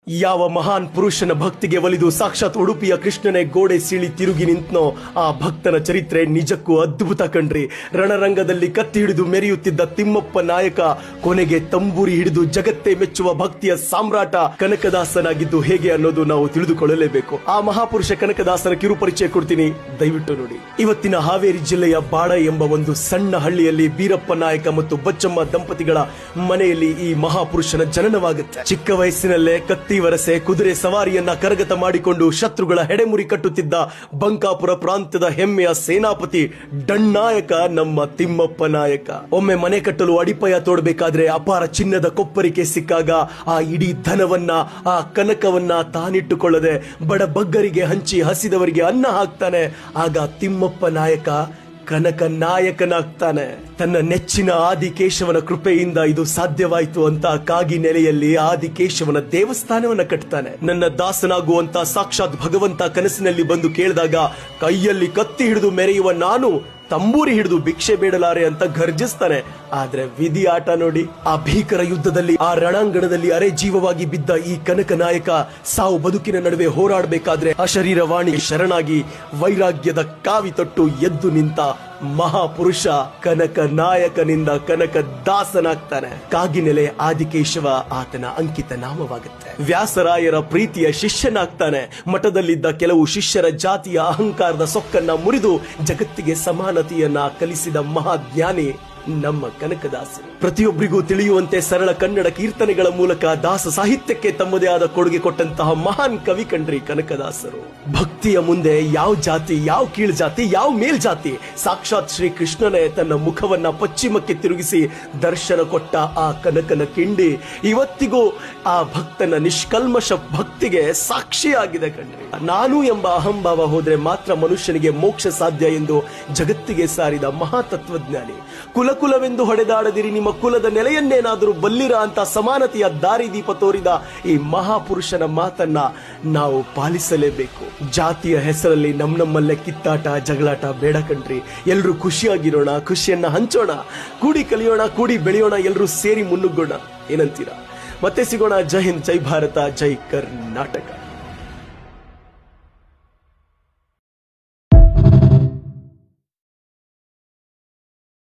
ಯಾವ ಮಹಾನ್ ಪುರುಷನ ಭಕ್ತಿಗೆ ಒಲಿದು ಸಾಕ್ಷಾತ್ ಉಡುಪಿಯ ಕೃಷ್ಣನೇ ಗೋಡೆ ಸೀಳಿ ತಿರುಗಿ ನಿಂತನೋ ಆ ಭಕ್ತನ ಚರಿತ್ರೆ ನಿಜಕ್ಕೂ ಅದ್ಭುತ ಕಣ್ರಿ. ರಣರಂಗದಲ್ಲಿ ಕತ್ತಿ ಹಿಡಿದು ಮೆರೆಯುತ್ತಿದ್ದ ತಿಮ್ಮಪ್ಪ ನಾಯಕ ಕೊನೆಗೆ ತಂಬೂರಿ ಹಿಡಿದು ಜಗತ್ತೇ ಮೆಚ್ಚುವ ಭಕ್ತಿಯ ಸಾಮ್ರಾಟ ಕನಕದಾಸನಾಗಿದ್ದು ಹೇಗೆ ಅನ್ನೋದು ನಾವು ತಿಳಿದುಕೊಳ್ಳಲೇಬೇಕು. ಆ ಮಹಾಪುರುಷ ಕನಕದಾಸನ ಕಿರುಪರಿಚಯ ಕೊಡ್ತೀನಿ, ದಯವಿಟ್ಟು ನೋಡಿ. ಇವತ್ತಿನ ಹಾವೇರಿ ಜಿಲ್ಲೆಯ ಬಾಡ ಎಂಬ ಒಂದು ಸಣ್ಣ ಹಳ್ಳಿಯಲ್ಲಿ ಬೀರಪ್ಪ ನಾಯಕ ಮತ್ತು ಬಚ್ಚಮ್ಮ ದಂಪತಿಗಳ ಮನೆಯಲ್ಲಿ ಈ ಮಹಾಪುರುಷನ ಜನನವಾಗುತ್ತೆ. ಚಿಕ್ಕ ವಯಸ್ಸಿನಲ್ಲೇ ಕತ್ತಿ ವರಸೆ ಕುದುರೆ ಸವಾರಿಯನ್ನ ಕರಗತ ಮಾಡಿಕೊಂಡು ಶತ್ರುಗಳ ಹೆಡೆಮುರಿ ಕಟ್ಟುತ್ತಿದ್ದ ಬಂಕಾಪುರ ಪ್ರಾಂತ್ಯದ ಹೆಮ್ಮೆಯ ಸೇನಾಪತಿ ಡಣ್ಣಾಯಕ ನಮ್ಮ ತಿಮ್ಮಪ್ಪ ನಾಯಕ. ಒಮ್ಮೆ ಮನೆ ಕಟ್ಟಲು ಅಡಿಪಾಯ ತೋಡಬೇಕಾದ್ರೆ ಅಪಾರ ಚಿನ್ನದ ಕೊಪ್ಪರಿಕೆ ಸಿಕ್ಕಾಗ ಆ ಇಡೀ ಧನವನ್ನ, ಆ ಕನಕವನ್ನ ತಾನಿಟ್ಟುಕೊಳ್ಳದೆ ಬಡ ಬಗ್ಗರಿಗೆ ಹಂಚಿ ಹಸಿದವರಿಗೆ ಅನ್ನ ಹಾಕ್ತಾನೆ. ಆಗ ತಿಮ್ಮಪ್ಪ ನಾಯಕ ಕನಕ ನಾಯಕನಾಗ್ತಾನೆ. ತನ್ನ ನೆಚ್ಚಿನ ಆದಿಕೇಶವನ ಕೃಪೆಯಿಂದ ಇದು ಸಾಧ್ಯವಾಯಿತು ಅಂತ ಕಾಗಿ ನೆಲೆಯಲ್ಲಿ ಆದಿಕೇಶವನ ದೇವಸ್ಥಾನವನ್ನ ಕಟ್ತಾನೆ. ನನ್ನ ದಾಸನಾಗುವಂತ ಸಾಕ್ಷಾತ್ ಭಗವಂತ ಕನಸಿನಲ್ಲಿ ಬಂದು ಕೇಳಿದಾಗ ಕೈಯಲ್ಲಿ ಕತ್ತಿ ಹಿಡಿದು ಮೆರೆಯುವ ನಾನು ತಂಬೂರಿ ಹಿಡಿದು ಭಿಕ್ಷೆ ಬೇಡಲಾರೆ ಅಂತ ಗರ್ಜಿಸ್ತಾನೆ. ಆದ್ರೆ ವಿಧಿ ಆಟ ನೋಡಿ. ಆ ಭೀಕರ ಯುದ್ಧದಲ್ಲಿ, ಆ ರಣಾಂಗಣದಲ್ಲಿ ಅರೆ ಜೀವವಾಗಿ ಬಿದ್ದ ಈ ಕನಕ ನಾಯಕ ಸಾವು ಬದುಕಿನ ನಡುವೆ ಹೋರಾಡಬೇಕಾದ್ರೆ ಅಶರೀರವಾಣಿ ಶರಣಾಗಿ ವೈರಾಗ್ಯದ ಕಾವಿ ತೊಟ್ಟು ಎದ್ದು ನಿಂತ ಮಹಾಪುರುಷ ಕನಕ ನಾಯಕನಿಂದ ಕನಕ ದಾಸನಾಗ್ತಾನೆ. ಕಾಗಿನೆಲೆ ಆದಿಕೇಶವ ಆತನ ಅಂಕಿತ ನಾಮವಾಗುತ್ತೆ. ವ್ಯಾಸರಾಯರ ಪ್ರೀತಿಯ ಶಿಷ್ಯನಾಗ್ತಾನೆ. ಮಠದಲ್ಲಿದ್ದ ಕೆಲವು ಶಿಷ್ಯರ ಜಾತಿಯ ಅಹಂಕಾರದ ಸೊಕ್ಕನ್ನ ಮುರಿದು ಜಗತ್ತಿಗೆ ಸಮಾನತೆಯನ್ನ ಕಲಿಸಿದ ಮಹಾಜ್ಞಾನಿ ನಮ್ಮ ಕನಕದಾಸರು. ಪ್ರತಿಯೊಬ್ಬರಿಗೂ ತಿಳಿಯುವಂತೆ ಸರಳ ಕನ್ನಡ ಕೀರ್ತನೆಗಳ ಮೂಲಕ ದಾಸ ಸಾಹಿತ್ಯಕ್ಕೆ ತಮ್ಮದೇ ಆದ ಕೊಡುಗೆ ಕೊಟ್ಟಂತಹ ಮಹಾನ್ ಕವಿ ಕಂಡ್ರಿ ಕನಕದಾಸರು. ಭಕ್ತಿಯ ಮುಂದೆ ಯಾವ ಜಾತಿ, ಯಾವ ಕೀಳ್ ಜಾತಿ, ಯಾವ ಮೇಲ್ ಜಾತಿ, ಸಾಕ್ಷಾತ್ ಶ್ರೀ ಕೃಷ್ಣನೇ ತನ್ನ ಮುಖವನ್ನ ಪಶ್ಚಿಮಕ್ಕೆ ತಿರುಗಿಸಿ ದರ್ಶನ ಕೊಟ್ಟ ಆ ಕನಕನ ಕಿಂಡಿ ಇವತ್ತಿಗೂ ಆ ಭಕ್ತನ ನಿಷ್ಕಲ್ಮಶ ಭಕ್ತಿಗೆ ಸಾಕ್ಷಿಯಾಗಿದೆ ಕಣ್ರಿ. ನಾನು ಎಂಬ ಅಹಂಭಾವ ಹೋದ್ರೆ ಮಾತ್ರ ಮನುಷ್ಯನಿಗೆ ಮೋಕ್ಷ ಸಾಧ್ಯ ಎಂದು ಜಗತ್ತಿಗೆ ಸಾರಿದ ಮಹಾತತ್ವಜ್ಞಾನಿ. ಕುಲಕುಲವೆಂದು ಹೊಡೆದಾಡದಿರಿ, ನಿಮ್ಮ ಕುಲದ ನೆಲೆಯನ್ನೇನಾದರೂ ಬಲ್ಲಿರ ಅಂತ ಸಮಾನತೆಯ ದಾರಿದೀಪ ತೋರಿದ ಈ ಮಹಾಪುರುಷನ ಮಾತನ್ನ ನಾವು ಪಾಲಿಸಲೇಬೇಕು. ಜಾತಿಯ ಹೆಸರಲ್ಲಿ ನಮ್ಮಲ್ಲೇ ಕಿತ್ತಾಟ ಜಗಳಾಟ ಬೇಡ ಕಣ್ರಿ. ಎಲ್ರೂ ಖುಷಿಯಾಗಿರೋಣ, ಖುಷಿಯನ್ನ ಹಂಚೋಣ, ಕೂಡಿ ಕಲಿಯೋಣ, ಕೂಡಿ ಬೆಳೆಯೋಣ, ಎಲ್ರೂ ಸೇರಿ ಮುನ್ನುಗ್ಗೋಣ. ಏನಂತೀರಾ? ಮತ್ತೆ ಸಿಗೋಣ. ಜೈ ಹಿಂದ್, ಜೈ ಭಾರತ, ಜೈ ಕರ್ನಾಟಕ.